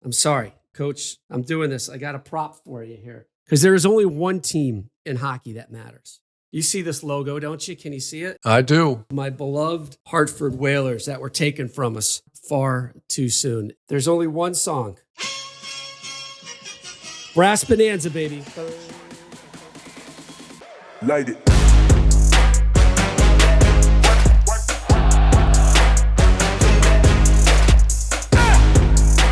I'm sorry, Coach. I'm doing this. I got a prop for you here because there is only one team in hockey that matters. You see this logo, don't you? Can you see it? I do. My beloved Hartford Whalers that were taken from us far too soon. There's only one song. Brass Bonanza, baby. Light it.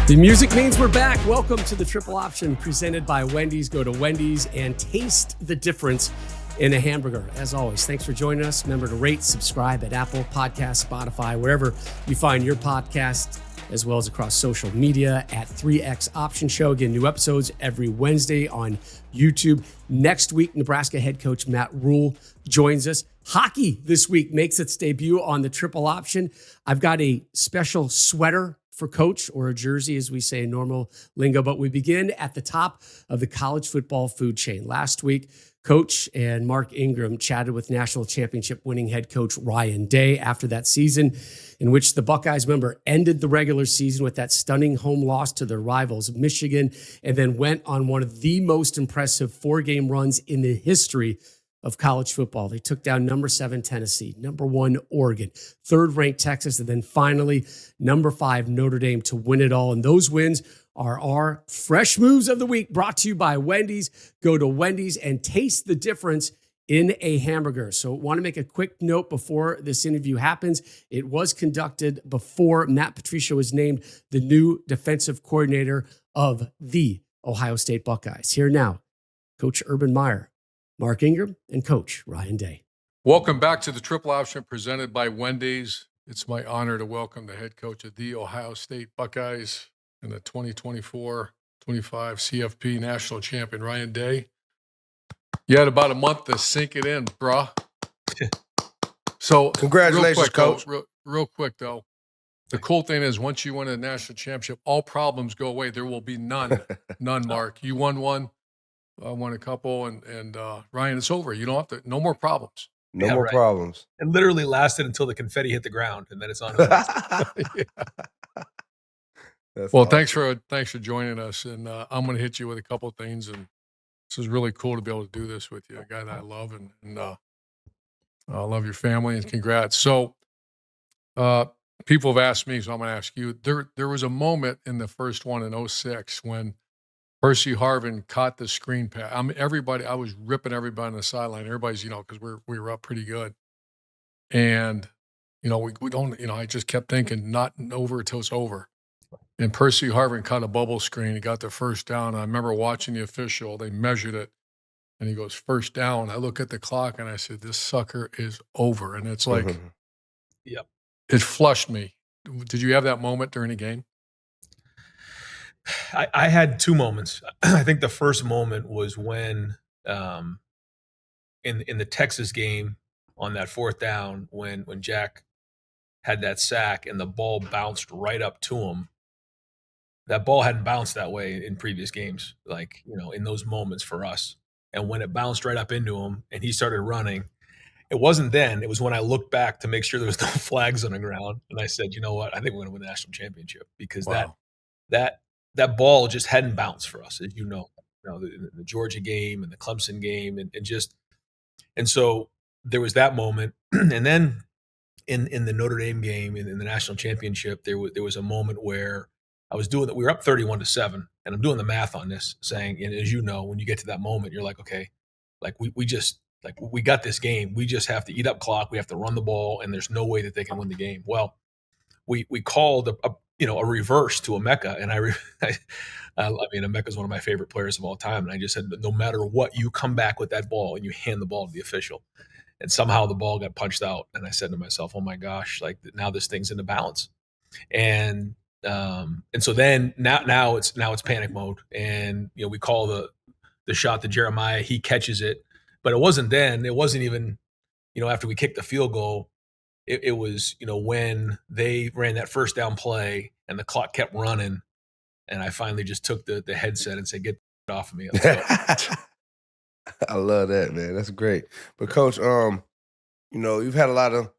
The music means we're back. Welcome to the Triple Option presented by Wendy's. Go to Wendy's and taste the difference in a hamburger. As always, thanks for joining us. Remember to rate, subscribe at Apple Podcasts, Spotify, wherever you find your podcast, as well as across social media at 3X Option Show. Again, new episodes every Wednesday on YouTube. Next week, Nebraska head coach Matt Rule joins us. Hockey this week makes its debut on the Triple Option. I've got a special sweater for Coach, or a jersey, as we say in normal lingo. But we begin at the top of the college football food chain. Last week, Coach and Mark Ingram chatted with national championship winning head coach Ryan Day after that season in which the Buckeyes, remember, ended the regular season with that stunning home loss to their rivals, Michigan, and then went on one of the most impressive 4-game runs in the history of college football. They took down number 7 Tennessee, number 1 Oregon, 3rd ranked Texas, and then finally number 5 Notre Dame to win it all. And those wins are our fresh moves of the week, brought to you by Wendy's. Go to Wendy's and taste the difference in a hamburger. So I want to make a quick note before this interview happens. It was conducted before Matt Patricia was named the new defensive coordinator of the Ohio State Buckeyes. Here now, Coach Urban Meyer, Mark Ingram, and Coach Ryan Day. Welcome back to the Triple Option presented by Wendy's. It's my honor to welcome the head coach of the Ohio State Buckeyes and the 2024-25 CFP national champion, Ryan Day. You had about a month to sink it in, brah. So congratulations, Coach. Real quick, though. The cool thing is once you win a national championship, all problems go away. There will be none, Mark. You won one. I won a couple, and Ryan, it's over. You don't have to. No more problems. No more problems. It literally lasted until the confetti hit the ground, and then it's on. Well, awesome. Thanks for joining us, and I'm going to hit you with a couple of things. And this is really cool to be able to do this with you, a guy that I love, and I love your family, and congrats. So, people have asked me, so I'm going to ask you. There was a moment in the first one in 2006 when Percy Harvin caught the screen pass. I was ripping everybody on the sideline. Everybody's, because we were up pretty good. And, we don't, I just kept thinking, not over till it's over. And Percy Harvin caught a bubble screen. He got the first down. I remember watching the official. They measured it. And he goes, first down. I look at the clock and I said, this sucker is over. And it's like, Yep. It flushed me. Did you have that moment during the game? I had two moments. I think the first moment was when in the Texas game on that 4th down when Jack had that sack and the ball bounced right up to him. That ball hadn't bounced that way in previous games, in those moments for us. And when it bounced right up into him and he started running, it wasn't then. It was when I looked back to make sure there was no flags on the ground. And I said, you know what? I think we're going to win the national championship because that ball just hadn't bounced for us, as you know, the Georgia game and the Clemson game and so there was that moment. And then in the Notre Dame game in the national championship, there was a moment where I was doing that. We were up 31-7, and I'm doing the math on this, saying, and as you know, when you get to that moment, you're like, okay, we got this game. We just have to eat up clock. We have to run the ball, and there's no way that they can win the game. Well, we called a reverse to Emeka, and I mean, Emeka's one of my favorite players of all time, and I just said, no matter what, you come back with that ball and you hand the ball to the official, and somehow the ball got punched out, and I said to myself, oh my gosh, now this thing's into balance, and so then now it's panic mode, and we call the shot to Jeremiah, he catches it, but it wasn't then, it wasn't even after we kicked the field goal. It was, when they ran that first down play and the clock kept running, and I finally just took the headset and said, get off of me. I love that, man. That's great. But Coach, you've had a lot of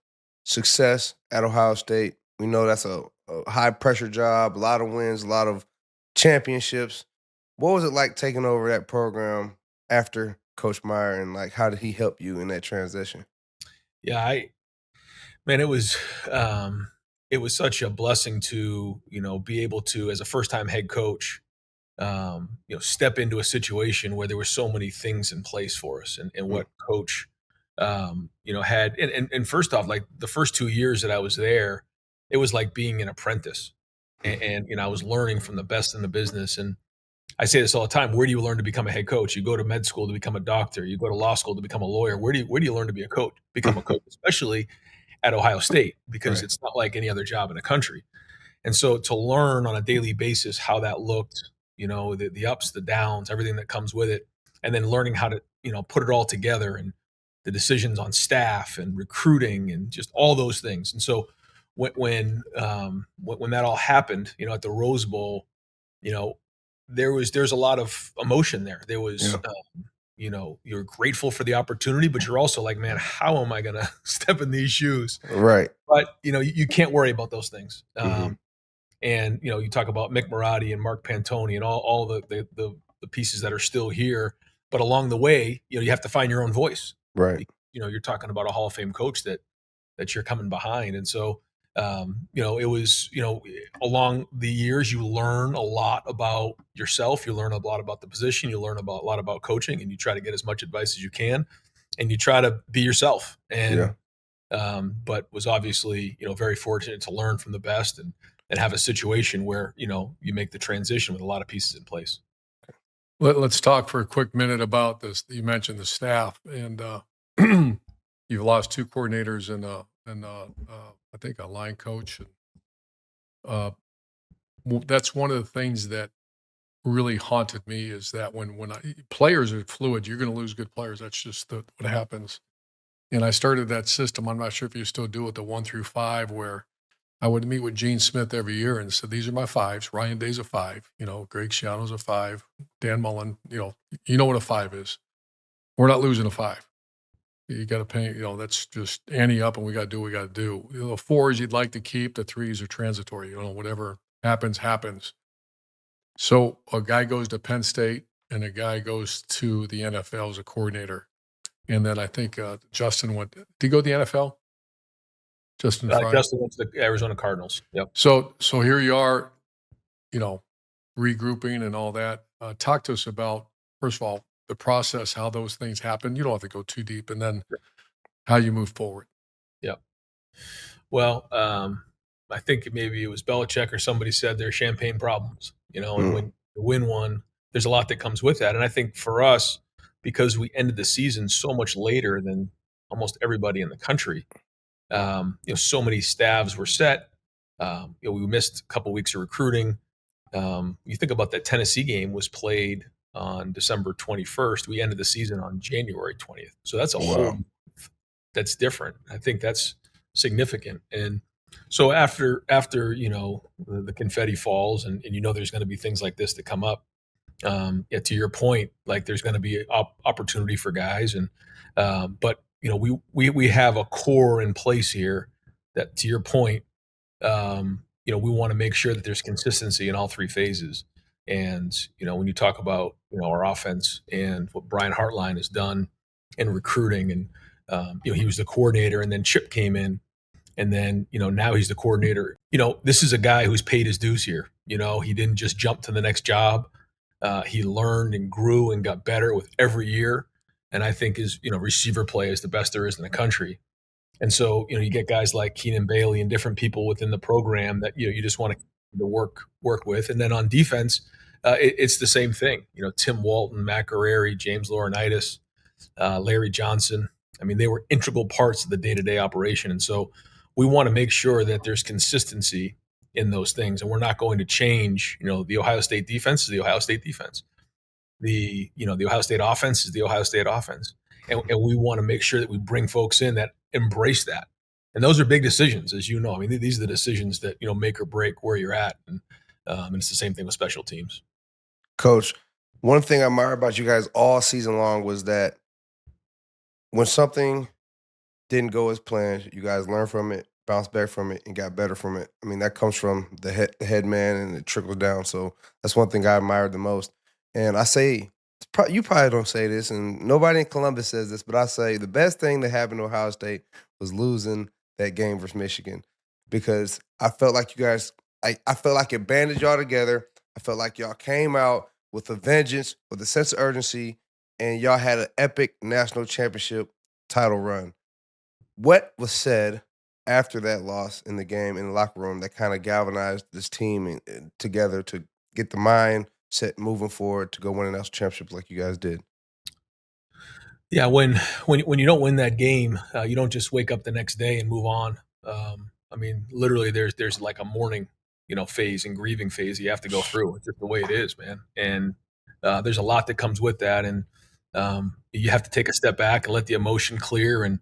success at Ohio State. We know that's a high pressure job, a lot of wins, a lot of championships. What was it like taking over that program after Coach Meyer, and like how did he help you in that transition? Yeah, man, it was such a blessing to, be able to, as a first time head coach, step into a situation where there were so many things in place for us, and Mm, what coach, had, and first off, like the first 2 years that I was there, it was like being an apprentice, mm, and I was learning from the best in the business. And I say this all the time: where do you learn to become a head coach? You go to med school to become a doctor. You go to law school to become a lawyer. Where do you learn to be a coach? Become a mm. coach, especially at Ohio State, because Right. it's not like any other job in the country. And so to learn on a daily basis how that looked, the ups, the downs, everything that comes with it, and then learning how to, put it all together, and the decisions on staff and recruiting and just all those things. And so when that all happened, at the Rose Bowl, you know, there's a lot of emotion there. There was, Yeah. you're grateful for the opportunity, but you're also like, man, how am I going to step in these shoes? Right. But you can't worry about those things. Hmm. And you talk about Mick Marotti and Mark Pantoni and all the pieces that are still here, but along the way, you have to find your own voice. Right. You're talking about a Hall of Fame coach that you're coming behind, and so it was along the years you learn a lot about yourself, you learn a lot about the position, you learn about a lot about coaching, and you try to get as much advice as you can, and you try to be yourself. Yeah. And but was obviously very fortunate to learn from the best, and have a situation where you make the transition with a lot of pieces in place. Let's talk for a quick minute about this. You mentioned the staff, and you've lost two coordinators and I think a line coach. And uh, that's one of the things that really haunted me is that players are fluid, you're going to lose good players. That's just what happens. And I started that system. I'm not sure if you still do it, the 1 through 5, where I would meet with Gene Smith every year and said, these are my fives. Ryan Day's a 5. Greg Schiano's a 5. Dan Mullen, you know what a 5 is. We're not losing a 5. You got to pay, that's just ante up, and we got to do what we got to do. The 4s you'd like to keep, the 3s are transitory. Whatever happens, happens. So a guy goes to Penn State and a guy goes to the NFL as a coordinator. And then I think Justin did he go to the NFL? Justin Fry. Justin went to the Arizona Cardinals. Yep. So here you are, regrouping and all that. Talk to us about, first of all, the process, how those things happen. You don't have to go too deep, and then how you move forward. Yep. Well, I think maybe it was Belichick or somebody said they're champagne problems, and when you win one, there's a lot that comes with that. And I think for us, because we ended the season so much later than almost everybody in the country, so many staffs were set. We missed a couple weeks of recruiting. You think about that Tennessee game was played on December 21st. We ended the season on January 20th. So that's a whole Wow. that's different. I think that's significant. And so after the confetti falls, and there's going to be things like this that come up. To your point, like there's going to be opportunity for guys, and but we have a core in place here that, to your point, we want to make sure that there's consistency in all three phases. And when you talk about our offense and what Brian Hartline has done in recruiting, and he was the coordinator, and then Chip came in, and then now he's the coordinator. This is a guy who's paid his dues here. He didn't just jump to the next job. He learned and grew and got better with every year. And I think his receiver play is the best there is in the country. And so, you get guys like Keenan Bailey and different people within the program that, you just want to work with. And then on defense, it's the same thing. Tim Walton, Matt Guerrieri, James Laurinaitis, Larry Johnson. I mean, they were integral parts of the day-to-day operation. And so we want to make sure that there's consistency in those things. And we're not going to change, the Ohio State defense is the Ohio State defense. The Ohio State offense is the Ohio State offense. And we want to make sure that we bring folks in that embrace that. And those are big decisions, as you know. I mean, these are the decisions that, make or break where you're at. And it's the same thing with special teams. Coach, one thing I admire about you guys all season long was that when something didn't go as planned, you guys learn from it, bounced back from it and got better from it. I mean, that comes from the head man, and it trickles down. So that's one thing I admired the most. And I say, you probably don't say this, and nobody in Columbus says this, but I say the best thing that happened to Ohio State was losing that game versus Michigan, because I felt like you guys, I felt like it banded y'all together. I felt like y'all came out with a vengeance, with a sense of urgency, and y'all had an epic national championship title run. What was said after that loss in the game in the locker room that kind of galvanized this team and together to get the mind set moving forward to go win a national championship like you guys did? Yeah, when you don't win that game, you don't just wake up the next day and move on. I mean, literally, there's like a mourning, phase and grieving phase you have to go through. It's just the way it is, man. And there's a lot that comes with that, and you have to take a step back and let the emotion clear. And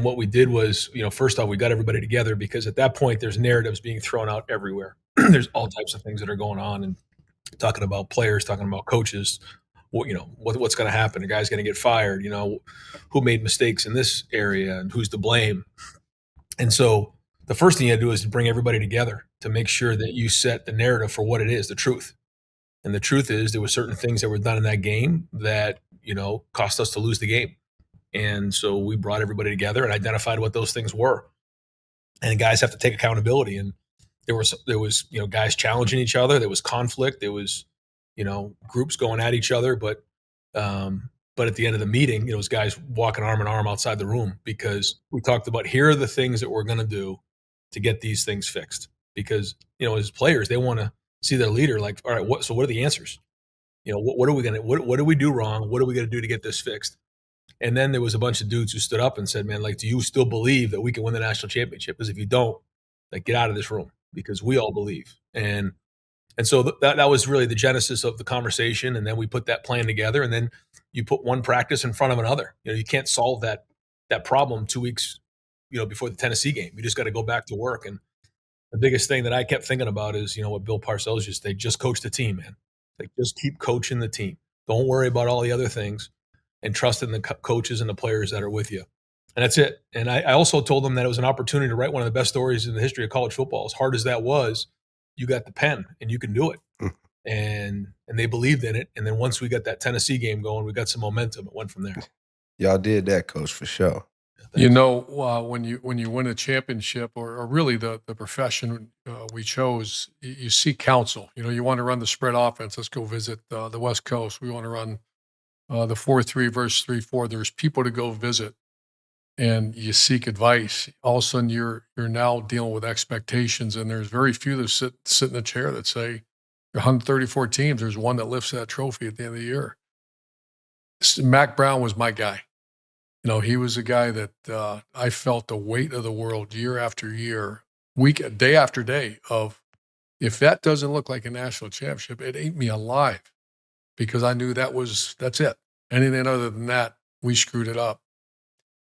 what we did was, first off, we got everybody together, because at that point, there's narratives being thrown out everywhere. There's all types of things that are going on, and talking about players, talking about coaches. What's going to happen? The guy's going to get fired. Who made mistakes in this area and who's to blame? And so the first thing you had to do is to bring everybody together to make sure that you set the narrative for what it is, the truth. And the truth is, there were certain things that were done in that game that, cost us to lose the game. And so we brought everybody together and identified what those things were. And guys have to take accountability. And there was guys challenging each other. There was conflict. There was, groups going at each other. But at the end of the meeting, it was guys walking arm in arm outside the room, because we talked about, here are the things that we're going to do to get these things fixed. Because, as players, they want to see their leader like, all right, what are the answers? What are we going to, what do we do wrong? What are we going to do to get this fixed? And then there was a bunch of dudes who stood up and said, man, like, do you still believe that we can win the national championship? Because if you don't, like, get out of this room, because we all believe. And so that was really the genesis of the conversation. And then we put that plan together, and then you put one practice in front of another. You can't solve that problem 2 weeks, before the Tennessee game. You just got to go back to work. And the biggest thing that I kept thinking about is, what Bill Parcells just said, just coach the team, man. Like, just keep coaching the team. Don't worry about all the other things, and trust in the coaches and the players that are with you. And that's it. And I also told them that it was an opportunity to write one of the best stories in the history of college football. As hard as that was, you got the pen and you can do it. And they believed in it. And then once we got that Tennessee game going, we got some momentum. It went from there. Y'all did that, Coach, for sure. When you win a championship, or really the profession we chose, you seek counsel. You want to run the spread offense. Let's go visit the West Coast. We want to run the 4-3 versus 3-4. There's people to go visit, and you seek advice. All of a sudden, you're now dealing with expectations, and there's very few that sit in the chair that say, 134 teams, there's one that lifts that trophy at the end of the year. Mac Brown was my guy. He was a guy that I felt the weight of the world year after year, day after day, of, if that doesn't look like a national championship, it ate me alive, because I knew that's it. Anything other than that, we screwed it up.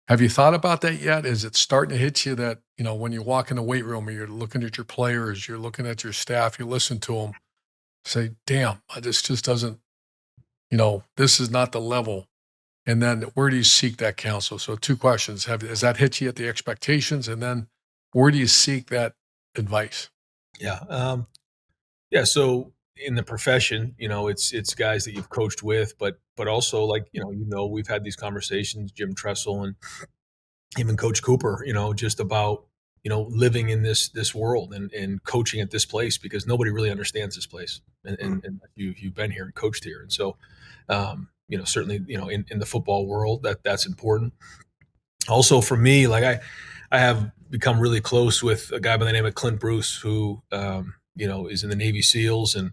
Have you thought about that yet? Is it starting to hit you that, when you walk in the weight room, or you're looking at your players, you're looking at your staff, you listen to them, say, damn, this just doesn't, this is not the level. And then where do you seek that counsel? So 2 questions. Has that hit you at the expectations? And then where do you seek that advice? Yeah. So in the profession, it's guys that you've coached with, but also, like, we've had these conversations, Jim Tressel and even Coach Cooper, just about, living in this world and coaching at this place, because nobody really understands this place. And you've been here and coached here. And so, certainly, in the football world, that's important. Also for me, like, I have become really close with a guy by the name of Clint Bruce, who, is in the Navy SEALs, and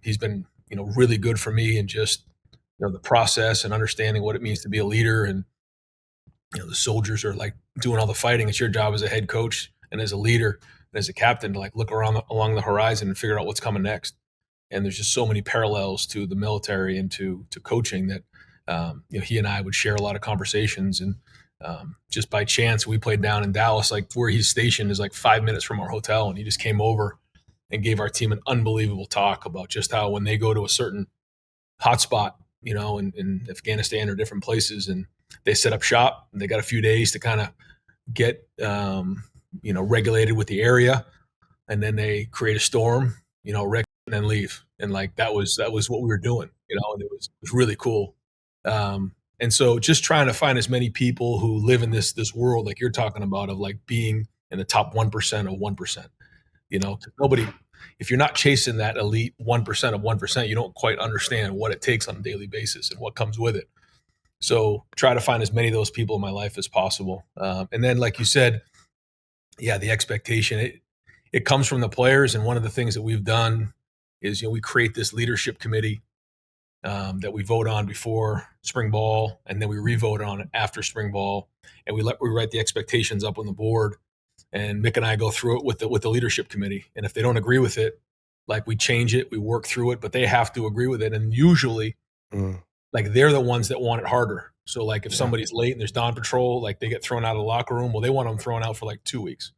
he's been, really good for me, and just, the process and understanding what it means to be a leader. And, the soldiers are like doing all the fighting. It's your job as a head coach and as a leader and as a captain to, like, look along the horizon and figure out what's coming next. And there's just so many parallels to the military and to coaching that, he and I would share a lot of conversations. And just by chance, we played down in Dallas, like, where he's stationed is like 5 minutes from our hotel. And he just came over and gave our team an unbelievable talk about just how, when they go to a certain hotspot, in Afghanistan or different places, and they set up shop, and they got a few days to kind of get regulated with the area, and then they create a storm, and then leave. And like that was what we were doing, and it was really cool. And so just trying to find as many people who live in this world like you're talking about, of like being in the top 1% of 1%. 'Cause nobody, if you're not chasing that elite 1% of 1%, you don't quite understand what it takes on a daily basis and what comes with it. So try to find as many of those people in my life as possible. And then, like you said, yeah, the expectation, it comes from the players. And one of the things that we've done is, we create this leadership committee that we vote on before spring ball, and then we re-vote on it after spring ball, and we write the expectations up on the board, and Mick and I go through it with the leadership committee. And if they don't agree with it, like, we change it, we work through it, but they have to agree with it. And usually, like, they're the ones that want it harder. So like if somebody's late and there's dawn patrol, like they get thrown out of the locker room. Well, they want them thrown out for like 2 weeks.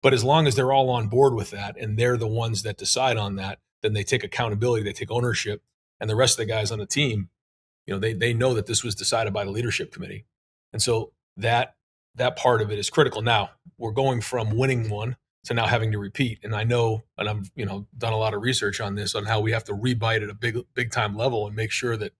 But as long as they're all on board with that and they're the ones that decide on that, then they take accountability, they take ownership, and the rest of the guys on the team, they know that this was decided by the leadership committee. And so that part of it is critical. Now we're going from winning one to now having to repeat. And I know, and I've, done a lot of research on this, on how we have to rebite at a big time level and make sure that,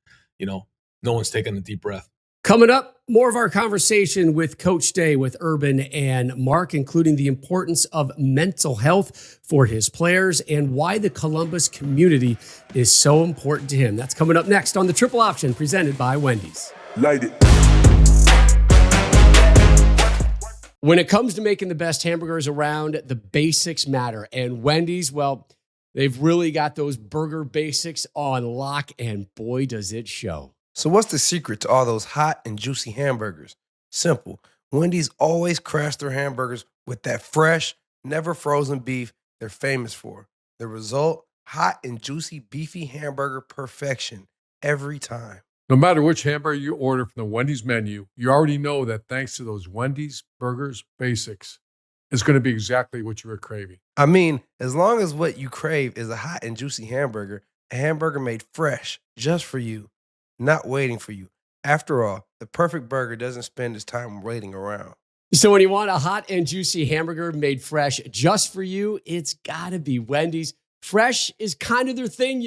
no one's taking a deep breath. Coming up, more of our conversation with Coach Day with Urban and Mark, including the importance of mental health for his players and why the Columbus community is so important to him. That's coming up next on the Triple Option, presented by Wendy's. Light it. When it comes to making the best hamburgers around, the basics matter. And Wendy's, well, they've really got those burger basics on lock, and boy, does it show. So what's the secret to all those hot and juicy hamburgers? Simple. Wendy's always crafts their hamburgers with that fresh, never frozen beef they're famous for. The result, hot and juicy beefy hamburger perfection every time. No matter which hamburger you order from the Wendy's menu, you already know that thanks to those Wendy's Burgers Basics, it's going to be exactly what you were craving. I mean, as long as what you crave is a hot and juicy hamburger, a hamburger made fresh just for you, not waiting for you. After all, the perfect burger doesn't spend its time waiting around. So when you want a hot and juicy hamburger made fresh just for you, it's got to be Wendy's. Fresh is kind of their thing,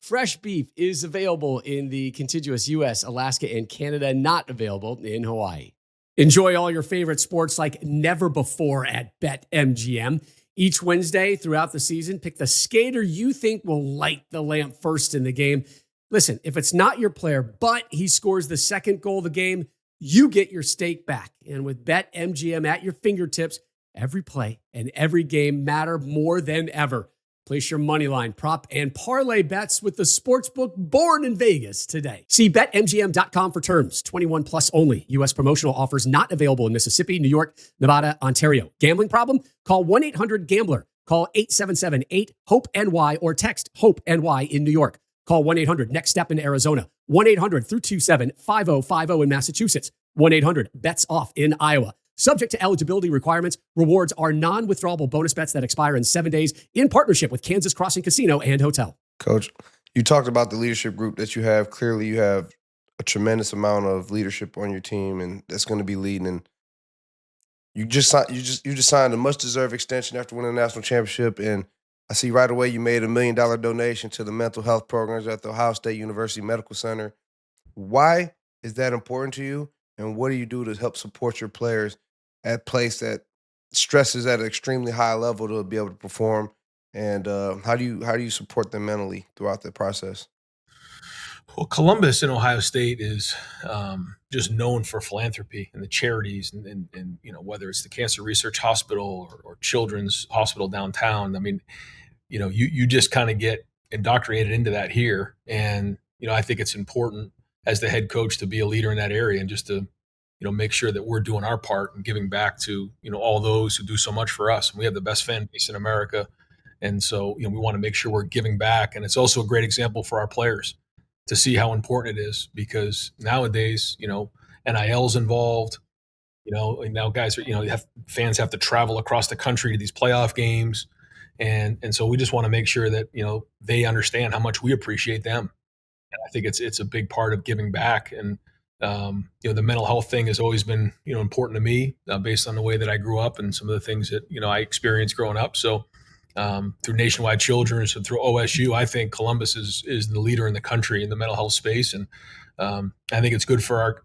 Fresh beef is available in the contiguous U.S., Alaska, and Canada, not available in Hawaii. Enjoy all your favorite sports like never before at BetMGM. Each Wednesday throughout the season, pick the skater you think will light the lamp first in the game. Listen, if it's not your player, but he scores the second goal of the game, you get your stake back. And with BetMGM at your fingertips, every play and every game matter more than ever. Place your moneyline, prop, and parlay bets with the sportsbook born in Vegas today. See BetMGM.com for terms. 21 plus only. U.S. promotional offers not available in Mississippi, New York, Nevada, Ontario. Gambling problem? Call 1-800-GAMBLER. Call 877-8-HOPE-NY or text HOPE-NY in New York. Call 1-800-NEXT-STEP in Arizona. 1-800-327-5050 in Massachusetts. 1-800-BETS-OFF in Iowa. Subject to eligibility requirements, rewards are non-withdrawable bonus bets that expire in 7 days in partnership with Kansas Crossing Casino and Hotel. Coach, you talked about the leadership group that you have. Clearly, you have a tremendous amount of leadership on your team, and that's going to be leading. And you just signed a much-deserved extension after winning the national championship. And I see right away you made $1 million donation to the mental health programs at the Ohio State University Medical Center. Why is that important to you? And what do you do to help support your players at a place that stresses at an extremely high level to be able to perform? And how do you support them mentally throughout the process? Well, Columbus and Ohio State is just known for philanthropy and the charities, and whether it's the Cancer Research Hospital or Children's Hospital downtown. I mean, you just kind of get indoctrinated into that here, and I think it's important as the head coach to be a leader in that area and just to make sure that we're doing our part and giving back to all those who do so much for us. And we have the best fan base in America, and so we want to make sure we're giving back. And it's also a great example for our players to see how important it is, because nowadays NIL's involved. And now guys are fans have to travel across the country to these playoff games, and so we just want to make sure that they understand how much we appreciate them. And I think it's a big part of giving back. And The mental health thing has always been, important to me based on the way that I grew up and some of the things that, I experienced growing up. So through Nationwide Children's and through OSU, I think Columbus is the leader in the country in the mental health space. And I think it's good for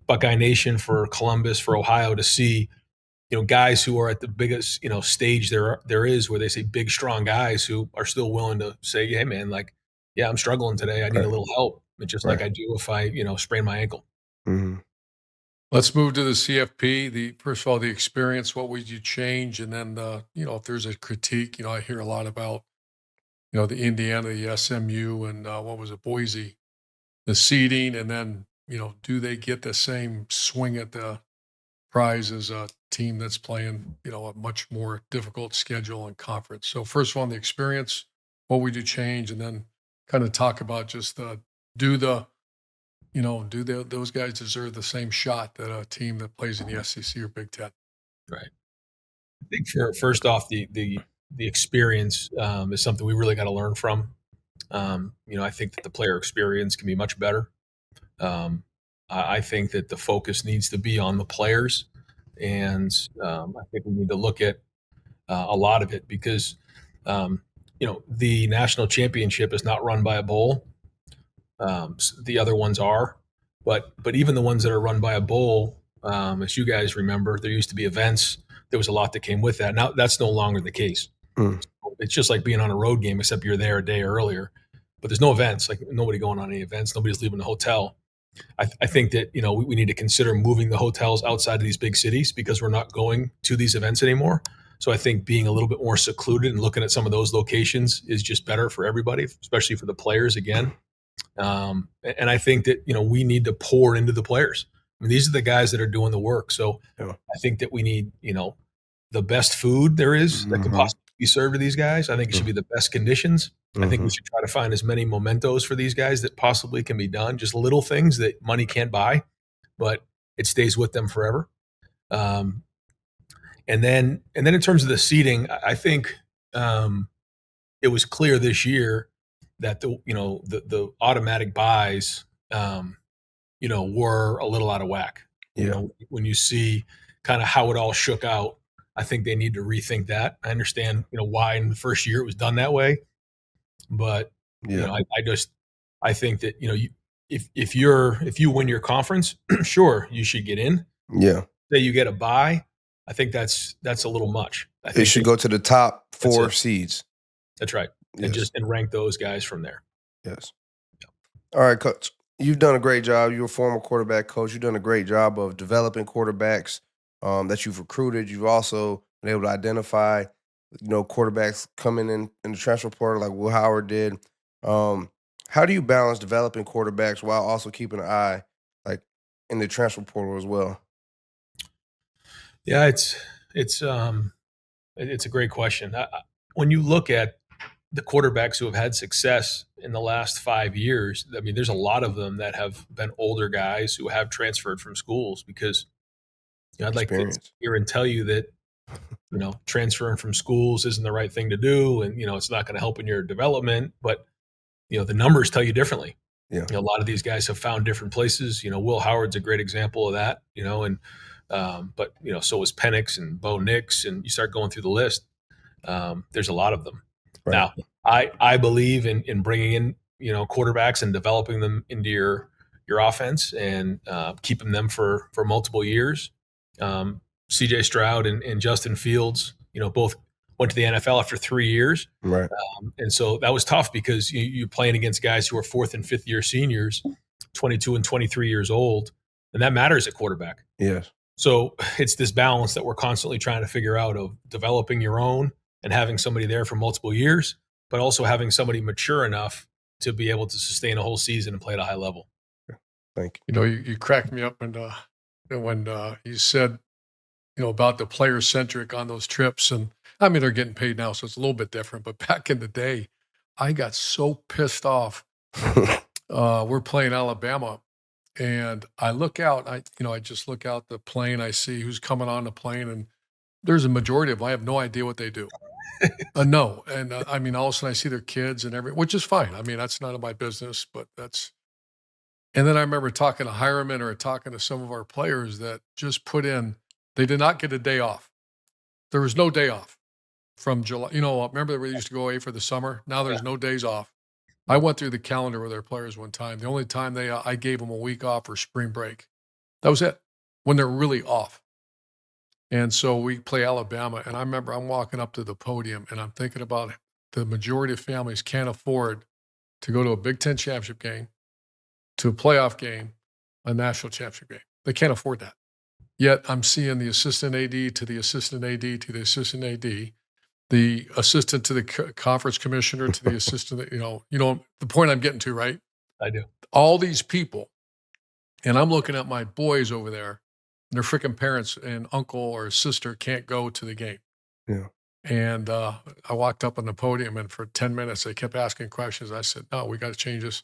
Buckeye Nation, for Columbus, for Ohio to see, guys who are at the biggest, stage there is, where they say big, strong guys who are still willing to say, hey man, like, yeah, I'm struggling today. I need a little help. Just like I do if I, sprain my ankle. Mm-hmm. Let's move to the CFP. First of all, the experience, what would you change? And then, if there's a critique, I hear a lot about, the Indiana, the SMU, and what was it, Boise, the seeding. And then, do they get the same swing at the prize as a team that's playing, a much more difficult schedule and conference? So first of all, the experience, what would you change? And then kind of talk about just those guys deserve the same shot that a team that plays in the SEC or Big Ten? Right. I think first off, the experience is something we really got to learn from. I think that the player experience can be much better. I think that the focus needs to be on the players, and I think we need to look at a lot of it because, the national championship is not run by a bowl. The other ones are, but even the ones that are run by a bowl, as you guys remember, there used to be events. There was a lot that came with that. Now that's no longer the case. It's just like being on a road game, except you're there a day earlier, but there's no events. Like nobody going on any events. Nobody's leaving the hotel. I think that, we need to consider moving the hotels outside of these big cities because we're not going to these events anymore. So I think being a little bit more secluded and looking at some of those locations is just better for everybody, especially for the players again. And I think that, we need to pour into the players. I mean, these are the guys that are doing the work. So I think that we need, the best food there is that can possibly be served to these guys. I think it should be the best conditions. I think we should try to find as many mementos for these guys that possibly can be done. Just little things that money can't buy, but it stays with them forever. And then in terms of the seating, I think it was clear this year that the automatic buys, were a little out of whack. When you see kind of how it all shook out, I think they need to rethink that. I understand, why in the first year it was done that way, but I think that if you win your conference, sure you should get in. Yeah, say you get a bye, I think that's a little much. I think it should go to the top 4 seeds. That's right. Yes. And rank those guys from there. Yes. All right, Coach. You've done a great job. You're a former quarterback coach. You've done a great job of developing quarterbacks that you've recruited. You've also been able to identify, quarterbacks coming in the transfer portal like Will Howard did. How do you balance developing quarterbacks while also keeping an eye like in the transfer portal as well? Yeah, it's a great question. When you look at the quarterbacks who have had success in the last 5 years, I mean, there's a lot of them that have been older guys who have transferred from schools because I'd like to hear and tell you that, transferring from schools isn't the right thing to do. And, it's not going to help in your development, but, the numbers tell you differently. Yeah. A lot of these guys have found different places. Will Howard's a great example of that, but, so is Penix and Bo Nix, and you start going through the list. There's a lot of them. Right. Now, I believe in bringing in, quarterbacks and developing them into your offense and keeping them for multiple years. CJ Stroud and Justin Fields, both went to the NFL after 3 years. Right. And so that was tough because you're playing against guys who are 4th and 5th year seniors, 22 and 23 years old, and that matters at quarterback. Yes. So it's this balance that we're constantly trying to figure out of developing your own and having somebody there for multiple years, but also having somebody mature enough to be able to sustain a whole season and play at a high level. Thank you. You cracked me up when you said, about the player-centric on those trips. And I mean, they're getting paid now, so it's a little bit different. But back in the day, I got so pissed off. We're playing Alabama. And I look out, I just look out the plane. I see who's coming on the plane, and there's a majority of them. I have no idea what they do. No. And I mean, all of a sudden I see their kids and which is fine. I mean, that's none of my business, but And then I remember talking to Hireman or talking to some of our players that just put in, they did not get a day off. There was no day off from July. Remember we used to go away for the summer? Now there's no days off. I went through the calendar with our players one time. The only time I gave them a week off for spring break. That was it, when they're really off. And so we play Alabama, and I remember I'm walking up to the podium, and I'm thinking about the majority of families can't afford to go to a Big Ten championship game, to a playoff game, a national championship game. They can't afford that. Yet I'm seeing the assistant AD to the assistant AD to the assistant AD, the assistant to the conference commissioner to the assistant, the point I'm getting to, right? I do. All these people, and I'm looking at my boys over there, and their freaking parents and uncle or sister can't go to the game. Yeah. And I walked up on the podium, and for 10 minutes, they kept asking questions. I said, no, we got to change this.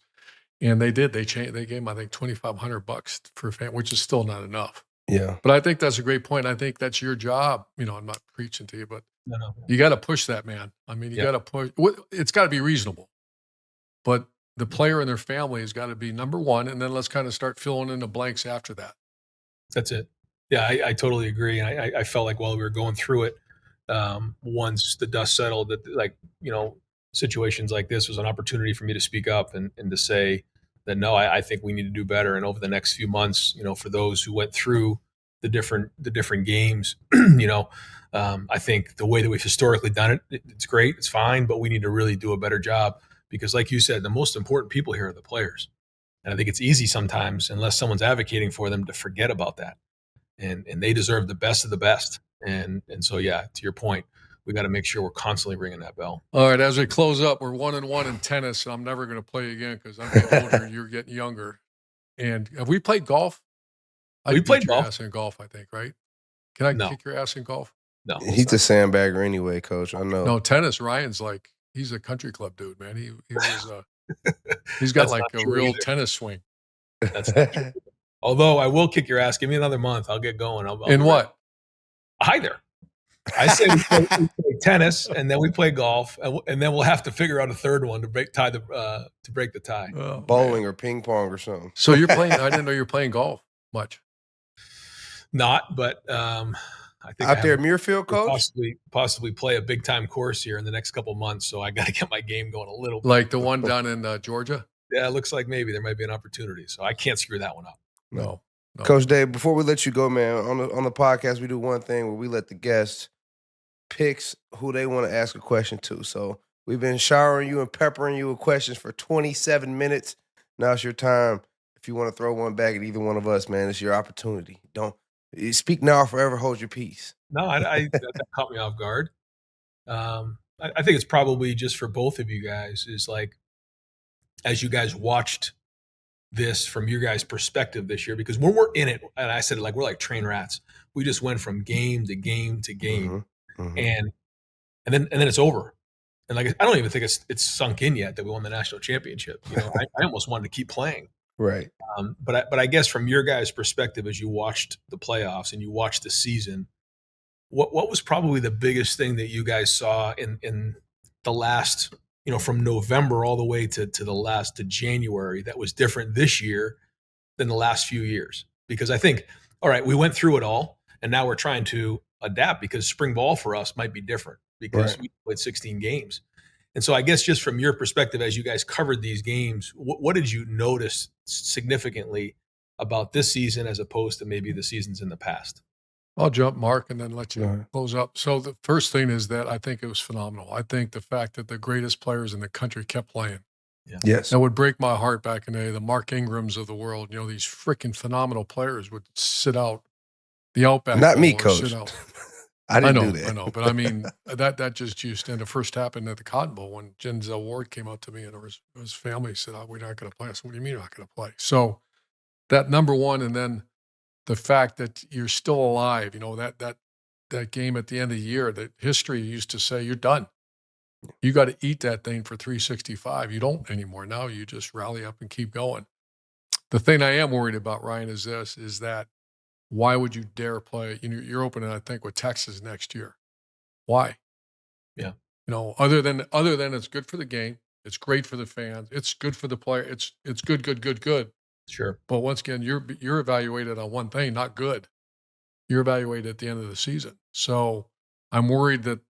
And they did. They changed. They gave them, I think, $2,500 for a fan, which is still not enough. Yeah. But I think that's a great point. I think that's your job. I'm not preaching to you, but you got to push that, man. I mean, you got to push. It's got to be reasonable. But the player and their family has got to be number one, and then let's kind of start filling in the blanks after that. That's it. Yeah, I totally agree. And I felt like while we were going through it, once the dust settled, that situations like this was an opportunity for me to speak up and to say that, no, I think we need to do better. And over the next few months, for those who went through the different games, I think the way that we've historically done it, it's great, it's fine, but we need to really do a better job because, like you said, the most important people here are the players. And I think it's easy sometimes, unless someone's advocating for them, to forget about that. And they deserve the best of the best. And so, yeah, to your point, we got to make sure we're constantly ringing that bell. All right, as we close up, we're 1-1 in tennis, and I'm never going to play again because I'm getting older and you're getting younger. And have we played golf? We played golf. Ass in golf, I think, right? Can I kick your ass in golf? No. He's a sandbagger anyway, Coach. I know. No, tennis. Ryan's he's a country club dude, man. He's got like a real tennis swing. That's not true. Although I will kick your ass. Give me another month. I'll get going. In what? Either. I say we play tennis, and then we play golf, and then we'll have to figure out a third one to break the tie. Oh, bowling or ping pong or something. So you're playing. I didn't know you were playing golf much. Not, but I think out there at Muirfield, Coach. Possibly play a big time course here in the next couple of months. So I got to get my game going a little bit. Like the one down in Georgia. Yeah, it looks like maybe there might be an opportunity. So I can't screw that one up. No. Coach Dave, before we let you go, man, on the podcast, we do one thing where we let the guests picks who they want to ask a question to. So we've been showering you and peppering you with questions for 27 minutes. Now it's your time. If you want to throw one back at either one of us, man, it's your opportunity. Don't speak now or forever hold your peace. No, that caught me off guard. I think it's probably just for both of you guys is like, as you guys watched this from your guys' perspective this year, because when we're in it, and I said, like, we're like train rats. We just went from game to game to game, and then it's over. And like, I don't even think it's sunk in yet that we won the national championship. I almost wanted to keep playing. Right. But I guess from your guys' perspective, as you watched the playoffs and you watched the season, what was probably the biggest thing that you guys saw in the last, from November all the way to January that was different this year than the last few years? Because I think, all right, we went through it all, and now we're trying to adapt because spring ball for us might be different because we played 16 games. And so I guess just from your perspective, as you guys covered these games, what did you notice significantly about this season as opposed to maybe the seasons in the past? I'll jump, Mark, and then let you close up. So the first thing is that I think it was phenomenal. I think the fact that the greatest players in the country kept playing. Yeah. Yes. That would break my heart back in the day. The Mark Ingrams of the world, these freaking phenomenal players would sit out the Outback. Not me, Coach. I didn't do that. I know. But I mean, that just used, and the first happened at the Cotton Bowl when Denzel Ward came up to me and his family said, we're not going to play. I said, what do you mean you're not going to play? So that number one, and then the fact that you're still alive, that game at the end of the year, that history used to say, you're done. You got to eat that thing for 365. You don't anymore. Now you just rally up and keep going. The thing I am worried about, Ryan, is that why would you dare play? You're opening, I think, with Texas next year. Why? Yeah. Other than it's good for the game, it's great for the fans, it's good for the player, it's good. Sure. But once again, you're evaluated on one thing, not good. You're evaluated at the end of the season. So I'm worried that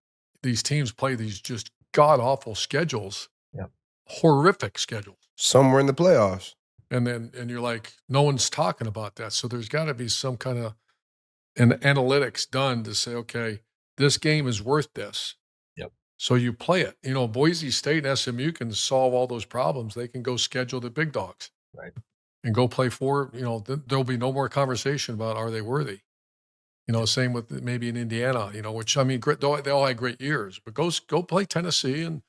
these teams play these just god awful schedules, horrific schedules. Somewhere in the playoffs. And you're like, no one's talking about that. So there's got to be some kind of analytics done to say, okay, this game is worth this. Yep. So you play it. Boise State and SMU can solve all those problems. They can go schedule the big dogs. Right. And go play for, there'll be no more conversation about are they worthy. Same with maybe in Indiana, which I mean, great, they all had great years, but go play Tennessee and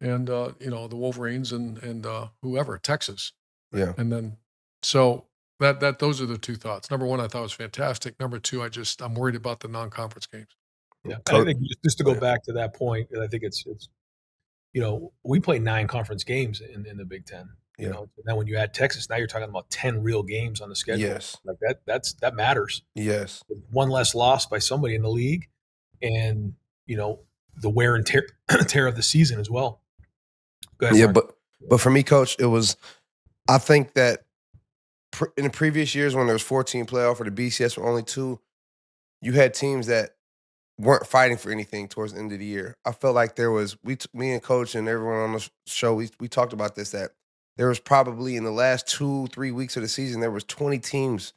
the Wolverines and whoever, Texas. Yeah. And then, so those are the two thoughts. Number one, I thought it was fantastic. Number two, I'm worried about the non-conference games. Yeah. I think just to go back to that point, I think it's we play 9 conference games in the Big Ten. And then when you add Texas, now you're talking about 10 real games on the schedule. Yes. Like that matters. Yes. One less loss by somebody in the league, and the wear and tear of the season as well. Go ahead, Mark. but for me, Coach, it was. I think that in the previous years when there was 14 playoff or the BCS were only 2, you had teams that weren't fighting for anything towards the end of the year. I felt like there was me and Coach and everyone on the show. We talked about this, that there was probably in the last 2-3 weeks of the season there was 20 teams,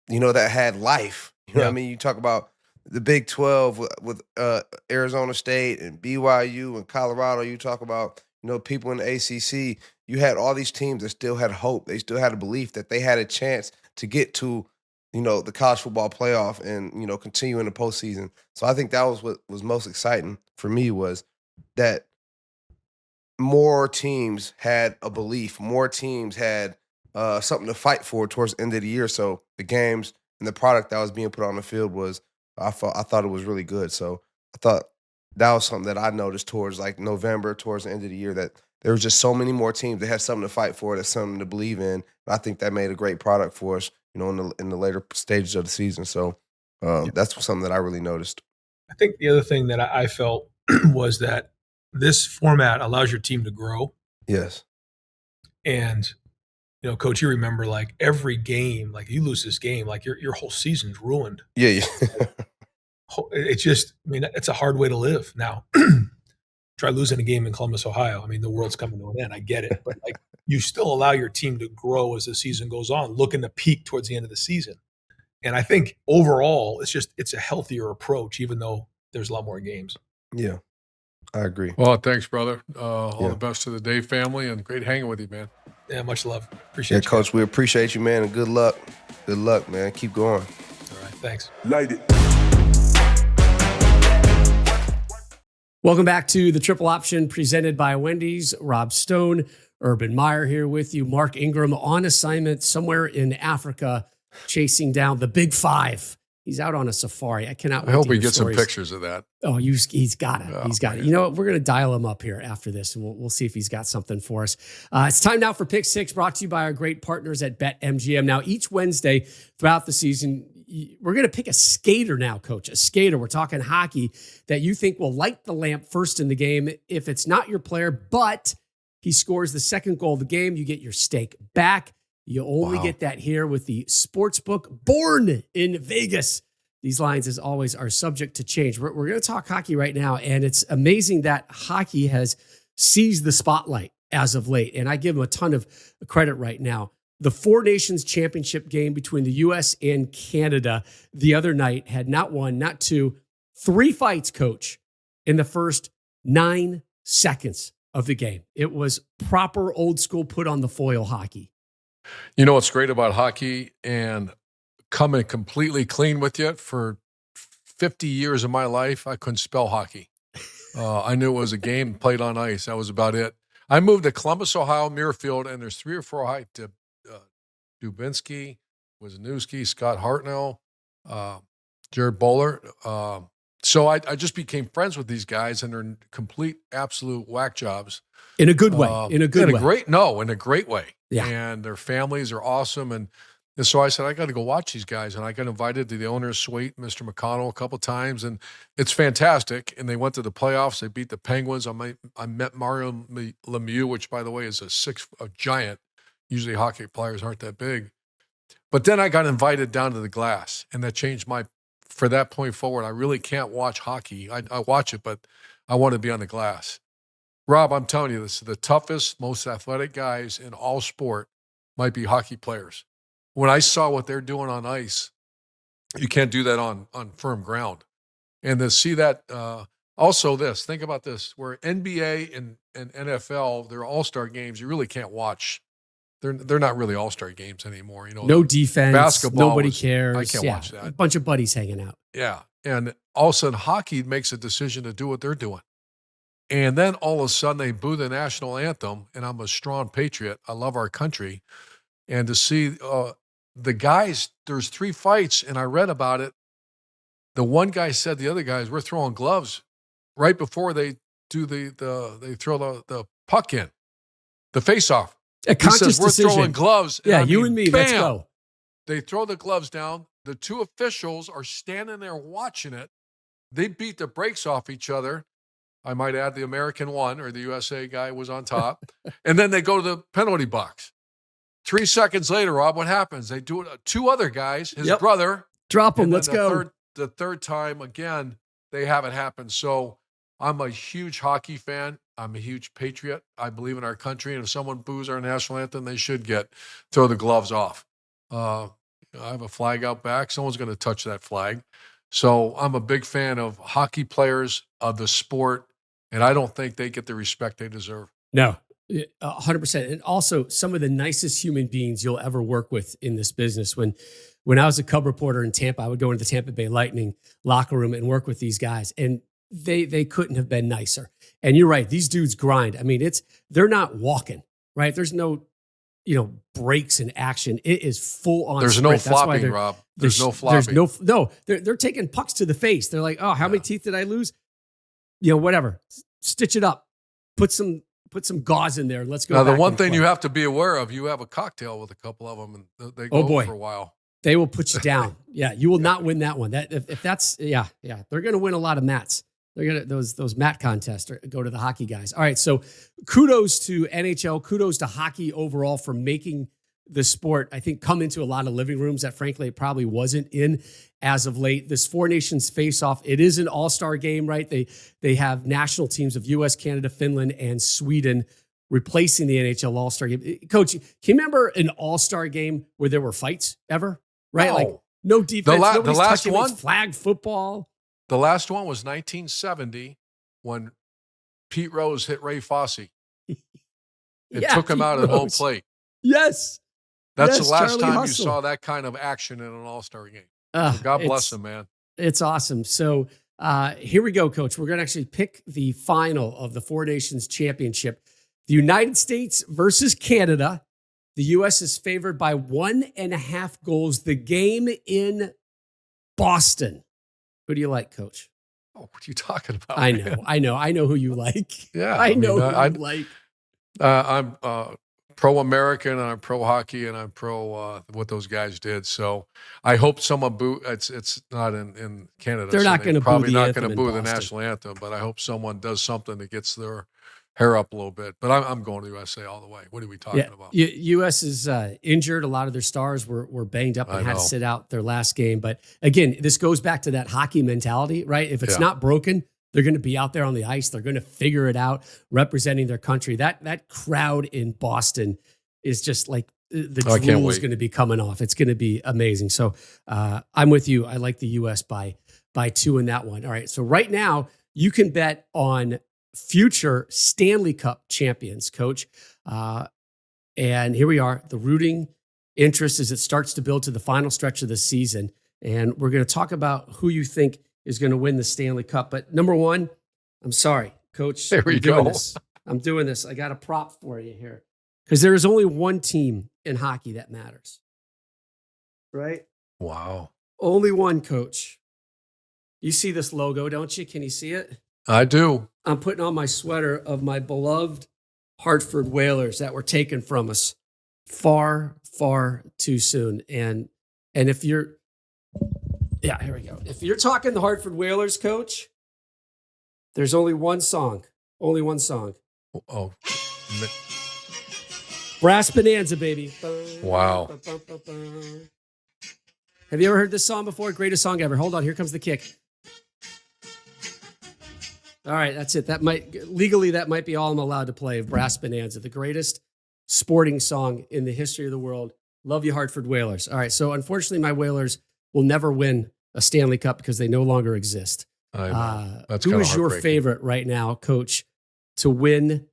that had life. What I mean? You talk about the Big 12 with Arizona State and BYU and Colorado. You talk about people in the ACC. You had all these teams that still had hope. They still had a belief that they had a chance to get to, the college football playoff and, continue in the postseason. So I think that was what was most exciting for me, was that more teams had a belief. More teams had something to fight for towards the end of the year. So the games and the product that was being put on the field was, I thought it was really good. So I thought that was something that I noticed towards like November, towards the end of the year, that there was just so many more teams that had something to fight for, that's something to believe in. And I think that made a great product for us, in the later stages of the season. So that's something that I really noticed. I think the other thing that I felt was that this format allows your team to grow. Yes. And, Coach, you remember like every game, like you lose this game, like your whole season's ruined. Yeah. It's just, it's a hard way to live now. Try losing a game in Columbus, Ohio. I mean, the world's coming to an end. I get it. But like, you still allow your team to grow as the season goes on, looking to peak towards the end of the season. And I think overall, it's a healthier approach, even though there's a lot more games. Yeah, I agree. Well, thanks, brother. All the best to the Dave family, and great hanging with you, man. Yeah, much love. Appreciate you, Coach, guys. we appreciate you, man, and good luck. Good luck, man. Keep going. All right, thanks. Light it. Welcome back to the Triple Option presented by Wendy's. Rob Stone, Urban Meyer here with you. Mark Ingram on assignment somewhere in Africa, chasing down the Big 5. He's out on a safari. I cannot wait. I hope to we hear get stories. some pictures of that. Oh, he's got it. Oh, he's got it. man. You know what? We're going to dial him up here after this, and we'll see if he's got something for us. It's time now for Pick 6, brought to you by our great partners at BetMGM. Now, each Wednesday throughout the season, we're going to pick a skater now, Coach. A skater. We're talking hockey that you think will light the lamp first in the game. If it's not your player, but he scores the second goal of the game, you get your stake back. You only get that here with the Sportsbook born in Vegas. These lines, as always, are subject to change. We're going to talk hockey right now, and it's amazing that hockey has seized the spotlight as of late, and I give them a ton of credit right now. The Four Nations Championship game between the U.S. and Canada the other night had not one, not two, 3 fights, Coach, in the first 9 seconds of the game. It was proper old school put on the foil hockey. You know what's great about hockey, and coming completely clean with you, for 50 years of my life, I couldn't spell hockey. I knew it was a game played on ice. That was about it. I moved to Columbus, Ohio, Muirfield, and there's 3 or 4 high to Dubinsky, Wisniewski, Scott Hartnell, Jared Bowler. So I just became friends with these guys, and they're complete, absolute whack jobs. In a good way. In a great way. Yeah. And their families are awesome. And so I said, I got to go watch these guys. And I got invited to the owner's suite, Mr. McConnell, a couple of times. And it's fantastic. And they went to the playoffs. They beat the Penguins. I met Mario Lemieux, which, by the way, is a giant. Usually hockey players aren't that big. But then I got invited down to the glass, and that changed for that point forward, I really can't watch hockey. I watch it, but I want to be on the glass. Rob, I'm telling you, this is the toughest, most athletic guys in all sport might be hockey players. When I saw what they're doing on ice, you can't do that on firm ground. And to see that, also think about this, where NBA and NFL, they're all-star games, you really can't watch. They're not really all-star games anymore. No defense, basketball nobody cares. I can't watch that. A bunch of buddies hanging out. Yeah. And all of a sudden, hockey makes a decision to do what they're doing. And then all of a sudden, they boo the national anthem, and I'm a strong patriot. I love our country. And to see the guys, there's 3 fights, and I read about it. The one guy said the other guys, we're throwing gloves right before they do they throw the puck in, the face-off. A conscious he says, we're decision. throwing gloves. Yeah, you and me, bam, let's go. They throw the gloves down. The 2 officials are standing there watching it. They beat the brakes off each other. I might add the American one, or the USA guy was on top. And then they go to the penalty box. 3 seconds later, Rob, what happens? They do it. 2 other guys, his brother. Drop him, let's go. The third time, again, they have it happen. So I'm a huge hockey fan. I'm a huge patriot. I believe in our country. And if someone boos our national anthem, they should throw the gloves off. I have a flag out back. Someone's going to touch that flag. So I'm a big fan of hockey players, of the sport, and I don't think they get the respect they deserve. No, 100%. And also some of the nicest human beings you'll ever work with in this business. When I was a Cub reporter in Tampa, I would go into the Tampa Bay Lightning locker room and work with these guys, and they couldn't have been nicer. And you're right, these dudes grind. I mean, they're not walking, right? There's no, breaks in action. It is full on. There's sprint. no flopping, Rob. There's no flopping. They're taking pucks to the face. They're like, oh, how many teeth did I lose? Whatever. Stitch it up. Put some gauze in there. Let's go. Now, the one thing you have to be aware of, you have a cocktail with a couple of them, and they go for a while. They will put you down. Yeah, you will not win that one. If that's they're going to win a lot of mats. They're going to those mat contests go to the hockey guys. All right, so kudos to NHL, kudos to hockey overall for making the sport, I think, come into a lot of living rooms that frankly it probably wasn't in as of late. This 4 nations face-off, it is an all-star game, right? They have national teams of US, Canada, Finland, and Sweden replacing the NHL all-star game. Coach, can you remember an all-star game where there were fights ever? Right? No. Like no defense, the last one, flag football. The last one was 1970 when Pete Rose hit Ray Fosse. It took him out at home plate. Yes. That's the last Charlie time Hustle. You saw that kind of action in an all-star game. So God bless him, man. It's awesome. So here we go, Coach. We're going to actually pick the final of the 4 Nations Championship. The United States versus Canada. The U.S. is favored by 1.5 goals. The game in Boston. Who do you like, Coach? Oh, what are you talking about? I know who you like. Yeah. I know who you like. I'm pro-American, and I'm pro-hockey, and I'm pro what those guys did. So I hope someone boo. It's not in Canada. They're not going to probably not going to boo the national anthem, but I hope someone does something that gets their hair up a little bit. But I'm going to USA all the way. What are we talking about? U.S. is injured. A lot of their stars were banged up and had to sit out their last game. But again, this goes back to that hockey mentality, right? If it's not broken, they're going to be out there on the ice. They're going to figure it out, representing their country. That crowd in Boston is just like the drool is going to be coming off. It's going to be amazing. So I'm with you. I like the U.S. by 2 in that one. All right. So right now you can bet on future Stanley Cup champions, Coach. And here we are. The rooting interest as it starts to build to the final stretch of the season. And we're going to talk about who you think is going to win the Stanley Cup. But number one, I'm sorry, Coach. There we go. I'm doing this. I got a prop for you here. Because there is only one team in hockey that matters. Right? Wow. Only one, Coach. You see this logo, don't you? Can you see it? I do. I'm putting on my sweater of my beloved Hartford Whalers that were taken from us far, far too soon. And if you're, here we go. If you're talking the Hartford Whalers, Coach, there's only one song. Only one song. Oh. Brass Bonanza, baby. Wow. Have you ever heard this song before? Greatest song ever. Hold on, here comes the kick. All right, that's it. That might be all I'm allowed to play of Brass Bonanza, the greatest sporting song in the history of the world. Love you, Hartford Whalers. All right, so unfortunately, my Whalers will never win a Stanley Cup because they no longer exist. I know. That's who kinda is your heartbreaking. favorite right now, Coach, to win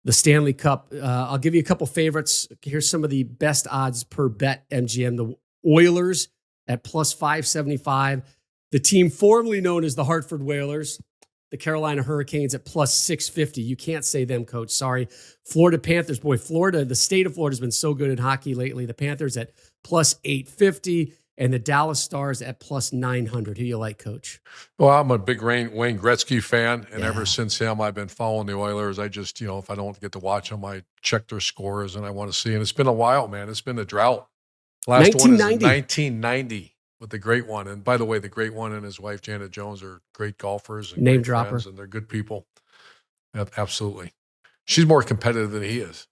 the Stanley Cup? I'll give you a couple favorites. Here's some of the best odds per bet MGM. The Oilers at plus 575. The team formerly known as the Hartford Whalers. The Carolina Hurricanes at plus 650. You can't say them, Coach. Sorry. Florida Panthers. Boy, Florida, the state of Florida has been so good in hockey lately. The Panthers at plus 850 and the Dallas Stars at plus 900. Who you like, Coach? Well, I'm a big Wayne Gretzky fan, and Yeah. ever since him, I've been following the Oilers. I just, if I don't get to watch them, I check their scores and I want to see. And it's been a while, man. It's been a drought. Last one is 1990 with the great one. And by the way, the great one and his wife, Janet Jones, are great golfers and Name great dropper. friends, and they're good people. Absolutely. She's more competitive than he is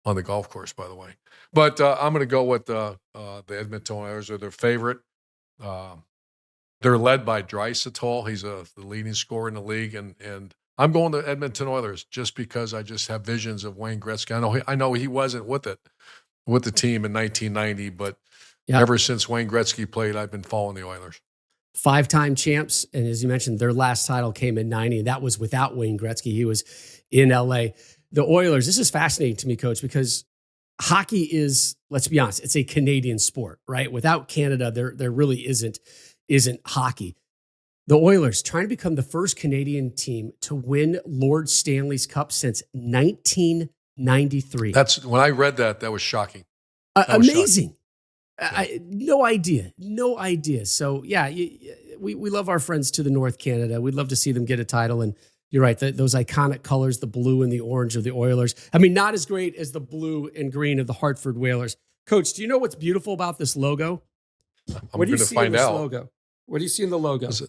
on the golf course, by the way. But I'm going to go with the Edmonton Oilers are their favorite. They're led by Draisaitl. He's the leading scorer in the league, and I'm going to Edmonton Oilers just because I just have visions of Wayne Gretzky. I know he wasn't with the team in 1990, but ever since Wayne Gretzky played, I've been following the Oilers. 5-time champs, and as you mentioned, their last title came in 90, and that was without Wayne Gretzky. He was in LA. The Oilers, this is fascinating to me, Coach, because hockey is, let's be honest, it's a Canadian sport, right? Without Canada, there really isn't hockey. The Oilers trying to become the first Canadian team to win Lord Stanley's Cup since 1993. That's when I read that was shocking. That was amazing. No idea. So yeah, we love our friends to the North Canada. We'd love to see them get a title. And you're right, those iconic colors, the blue and the orange of the Oilers. I mean, not as great as the blue and green of the Hartford Whalers. Coach, do you know what's beautiful about this logo? What do you see in this logo? What do you see in the logo? Is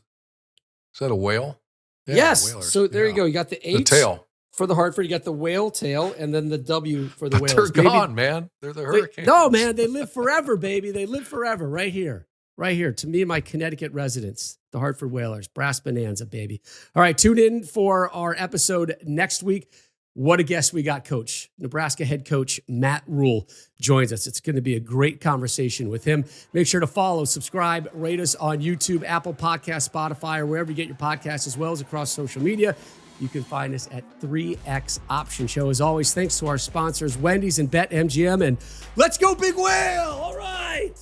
that a whale? Yeah, yes. Whalers. So there you go. You got the H. The tail. For the Hartford, you got the whale tail and then the W for the Whalers. They're gone, man. They're the Hurricanes. No, man. They live forever, baby. They live forever right here. Right here. To me and my Connecticut residents, the Hartford Whalers. Brass Bonanza, baby. All right, tune in for our episode next week. What a guest we got, Coach. Nebraska head coach Matt Rule joins us. It's going to be a great conversation with him. Make sure to follow, subscribe, rate us on YouTube, Apple Podcasts, Spotify, or wherever you get your podcasts, as well as across social media. You can find us at 3X Option Show. As always, thanks to our sponsors, Wendy's and BetMGM. And let's go, Big Whale! All right!